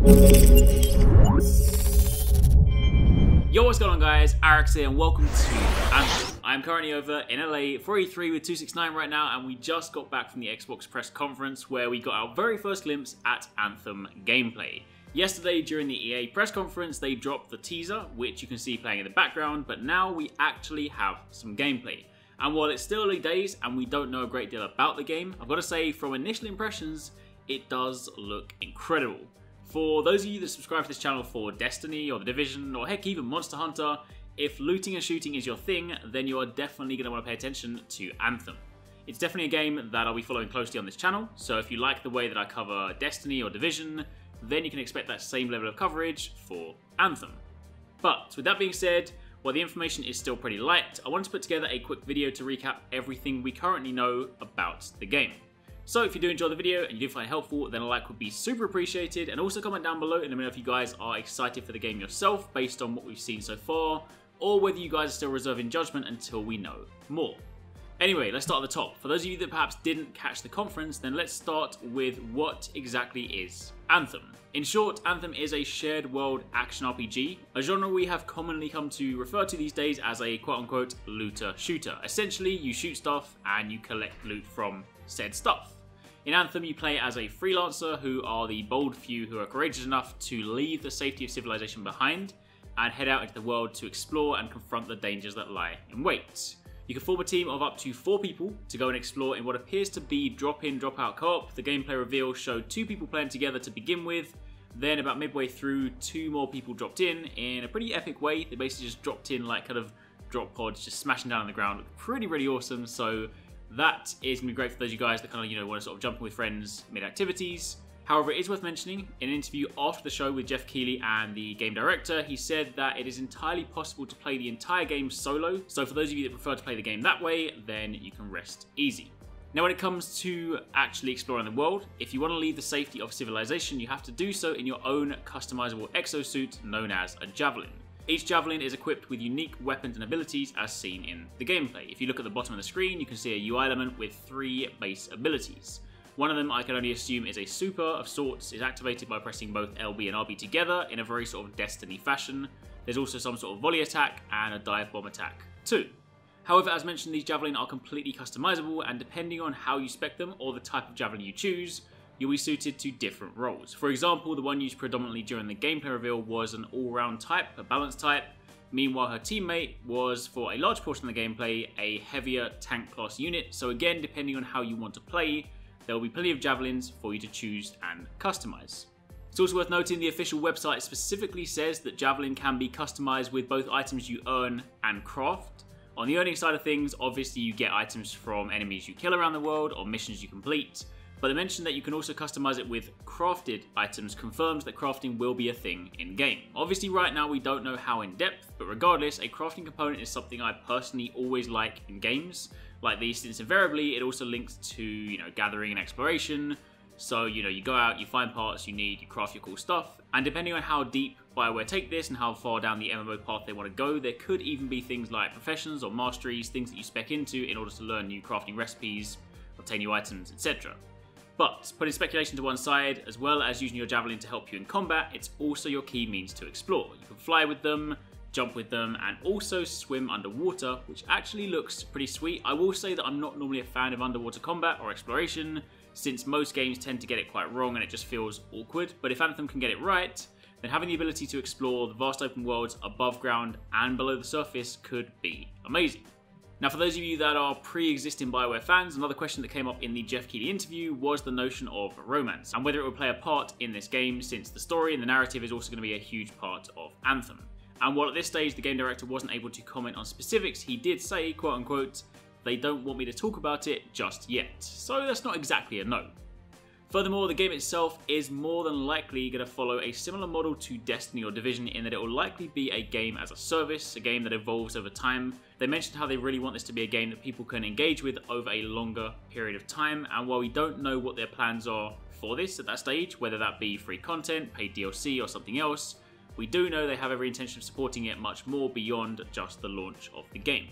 Yo, what's going on guys, Arekkz here and welcome to Anthem. I'm currently over in LA for E3 with 269 right now, and we just got back from the Xbox press conference where we got our very first glimpse at Anthem gameplay. Yesterday during the EA press conference they dropped the teaser, which you can see playing in the background, but now we actually have some gameplay. And while it's still early days and we don't know a great deal about the game, I've got to say from initial impressions it does look incredible. For those of you that subscribe to this channel for Destiny or The Division or heck even Monster Hunter, if looting and shooting is your thing, then you are definitely going to want to pay attention to Anthem. It's definitely a game that I'll be following closely on this channel, so if you like the way that I cover Destiny or Division, then you can expect that same level of coverage for Anthem. But with that being said, while the information is still pretty light, I wanted to put together a quick video to recap everything we currently know about the game. So if you do enjoy the video and you do find it helpful, then a like would be super appreciated, and also comment down below and let me know if you guys are excited for the game yourself based on what we've seen so far, or whether you guys are still reserving judgment until we know more. Anyway, let's start at the top. For those of you that perhaps didn't catch the conference, then let's start with what exactly is Anthem. In short, Anthem is a shared world action RPG, a genre we have commonly come to refer to these days as a quote-unquote looter shooter. Essentially, you shoot stuff and you collect loot from said stuff. In Anthem, you play as a freelancer who are the bold few who are courageous enough to leave the safety of civilization behind and head out into the world to explore and confront the dangers that lie in wait. You can form a team of up to 4 people to go and explore in what appears to be drop-in, drop-out co-op. The gameplay reveal showed 2 people playing together to begin with, then about midway through 2 more people dropped in a pretty epic way. They basically just dropped in like kind of drop pods just smashing down on the ground. Really awesome. So that is going to be great for those of you guys that kind of, want to sort of jump in with friends mid-activities. However, it is worth mentioning, in an interview after the show with Jeff Keighley and the game director, he said that it is entirely possible to play the entire game solo, so for those of you that prefer to play the game that way, then you can rest easy. Now when it comes to actually exploring the world, if you want to leave the safety of civilization, you have to do so in your own customizable exosuit known as a Javelin. Each Javelin is equipped with unique weapons and abilities as seen in the gameplay. If you look at the bottom of the screen, you can see a UI element with 3 base abilities. One of them, I can only assume is a super of sorts, is activated by pressing both LB and RB together in a very sort of Destiny fashion. There's also some sort of volley attack and a dive bomb attack too. However, as mentioned, these Javelin are completely customizable, and depending on how you spec them or the type of Javelin you choose, you'll be suited to different roles. For example, the one used predominantly during the gameplay reveal was an all-round type, a balanced type. Meanwhile, her teammate was, for a large portion of the gameplay, a heavier tank class unit. So again, depending on how you want to play, there will be plenty of Javelins for you to choose and customize. It's also worth noting the official website specifically says that Javelin can be customized with both items you earn and craft. On the earning side of things, obviously you get items from enemies you kill around the world or missions you complete. But the mention that you can also customize it with crafted items confirms that crafting will be a thing in-game. Obviously right now we don't know how in-depth, but regardless, a crafting component is something I personally always like in games like these, since invariably it also links to, gathering and exploration. So, you go out, you find parts you need, you craft your cool stuff, and depending on how deep Bioware take this and how far down the MMO path they want to go, there could even be things like professions or masteries, things that you spec into in order to learn new crafting recipes, obtain new items, etc. But putting speculation to one side, as well as using your Javelin to help you in combat, it's also your key means to explore. You can fly with them, jump with them, and also swim underwater, which actually looks pretty sweet. I will say that I'm not normally a fan of underwater combat or exploration, since most games tend to get it quite wrong and it just feels awkward. But if Anthem can get it right, then having the ability to explore the vast open worlds above ground and below the surface could be amazing. Now for those of you that are pre-existing Bioware fans, another question that came up in the Jeff Keighley interview was the notion of romance and whether it would play a part in this game, since the story and the narrative is also going to be a huge part of Anthem. And while at this stage the game director wasn't able to comment on specifics, he did say, quote unquote, "They don't want me to talk about it just yet." So that's not exactly a no. Furthermore, the game itself is more than likely going to follow a similar model to Destiny or Division in that it will likely be a game as a service, a game that evolves over time. They mentioned how they really want this to be a game that people can engage with over a longer period of time, and while we don't know what their plans are for this at that stage, whether that be free content, paid DLC or something else, we do know they have every intention of supporting it much more beyond just the launch of the game.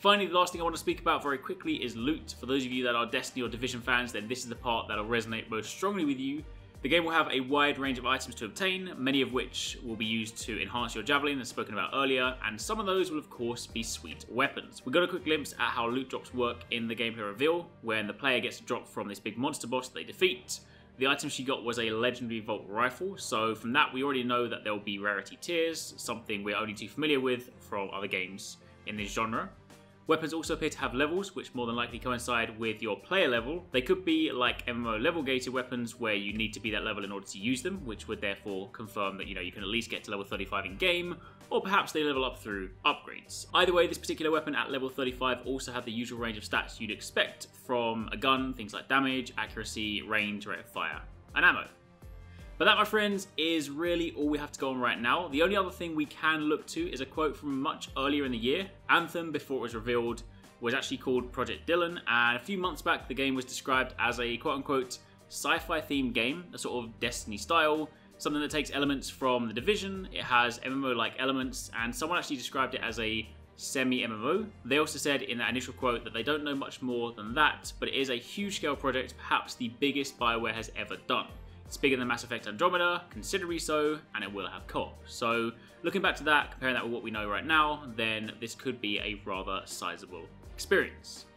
Finally, the last thing I want to speak about very quickly is loot. For those of you that are Destiny or Division fans, then this is the part that will resonate most strongly with you, The game will have a wide range of items to obtain, many of which will be used to enhance your Javelin as spoken about earlier, and some of those will of course be sweet weapons. We got a quick glimpse at how loot drops work in the gameplay reveal, when the player gets a drop from this big monster boss that they defeat. The item she got was a legendary Volt rifle, so from that we already know that there will be rarity tiers, something we're only too familiar with from other games in this genre. Weapons also appear to have levels, which more than likely coincide with your player level. They could be like MMO level gated weapons where you need to be that level in order to use them, which would therefore confirm that you can at least get to level 35 in game, or perhaps they level up through upgrades. Either way, this particular weapon at level 35 also had the usual range of stats you'd expect from a gun, things like damage, accuracy, range, rate of fire, and ammo. But that, my friends, is really all we have to go on right now. The only other thing we can look to is a quote from much earlier in the year. Anthem, before it was revealed, was actually called Project Dylan, and a few months back the game was described as a quote-unquote sci-fi themed game, a sort of Destiny style, something that takes elements from The Division. It has MMO-like elements, and someone actually described it as a semi-MMO. They also said in that initial quote that they don't know much more than that, but it is a huge-scale project, perhaps the biggest Bioware has ever done. It's bigger than Mass Effect Andromeda, considerably so, and it will have co-op. So looking back to that, comparing that with what we know right now, then this could be a rather sizable experience.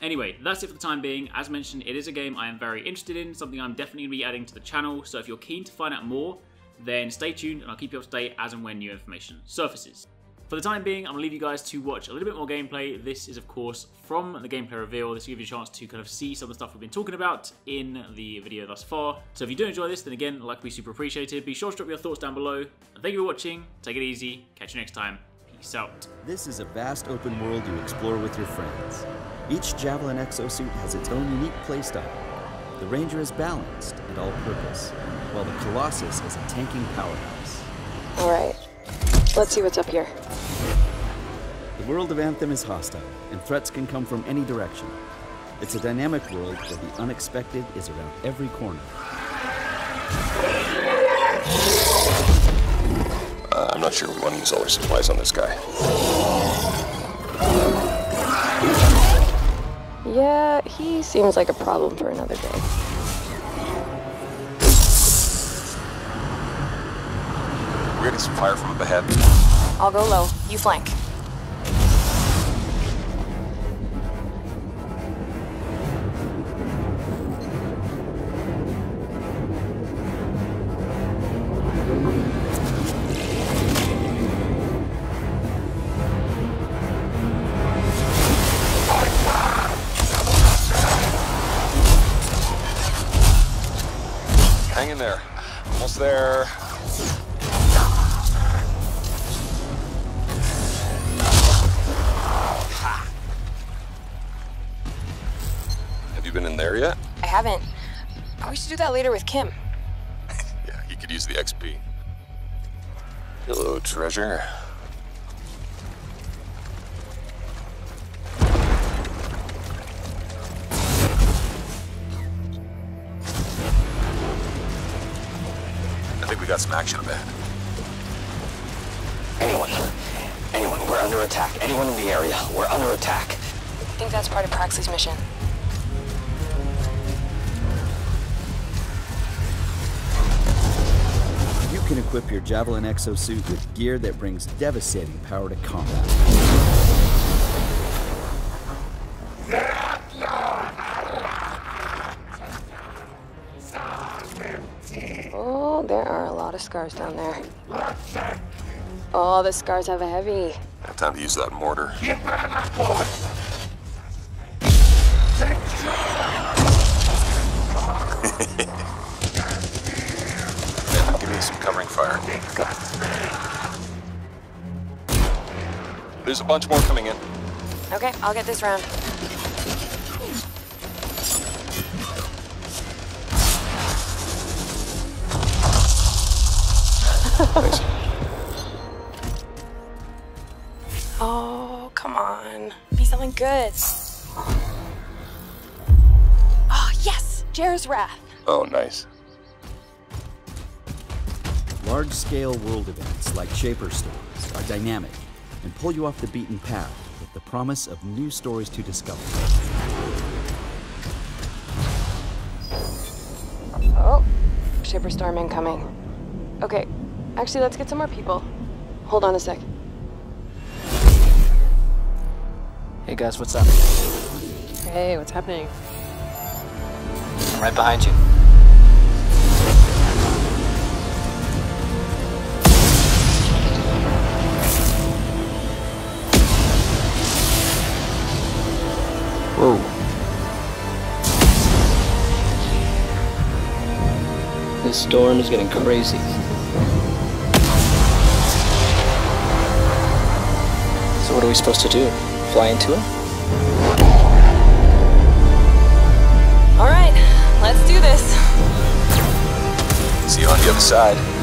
Anyway, that's it for the time being. As mentioned, it is a game I am very interested in, something I'm definitely going to be adding to the channel, so if you're keen to find out more, then stay tuned and I'll keep you up to date as and when new information surfaces. For the time being, I'm going to leave you guys to watch a little bit more gameplay. This is, of course, from the gameplay reveal. This will give you a chance to kind of see some of the stuff we've been talking about in the video thus far. So if you do enjoy this, then again, like, we super appreciated. Be sure to drop your thoughts down below. And thank you for watching. Take it easy. Catch you next time. Peace out. This is a vast open world you explore with your friends. Each Javelin exosuit has its own unique playstyle. The Ranger is balanced and all-purpose, while the Colossus is a tanking powerhouse. All right. Let's see what's up here. The world of Anthem is hostile, and threats can come from any direction. It's a dynamic world where the unexpected is around every corner. I'm not sure we want to use all our supplies on this guy. Yeah, he seems like a problem for another day. We're getting some fire from up ahead. I'll go low. You flank. Hang in there. Almost there. Have you been in there yet? I haven't. Oh, we should do that later with Kim. Yeah, he could use the XP. Hello, treasure. I think we got some action up ahead. Anyone, we're under attack. Anyone in the area, we're under attack. I think that's part of Praxis' mission. You can equip your Javelin exosuit with gear that brings devastating power to combat. Oh, there are a lot of scars down there. Oh, the scars have a heavy. Have time to use that mortar. Give me some covering fire. There's a bunch more coming in. Okay, I'll get this round. Thanks. Oh, come on. Be something good. Oh, yes! Jer's Wrath. Oh, nice. Large-scale world events like Shaper Storms are dynamic and pull you off the beaten path with the promise of new stories to discover. Oh, shipper storm incoming. Okay, actually, let's get some more people. Hold on a sec. Hey guys, what's up? Hey, what's happening? I'm right behind you. Whoa. This storm is getting crazy. So what are we supposed to do? Fly into it? All right, let's do this. See you on the other side.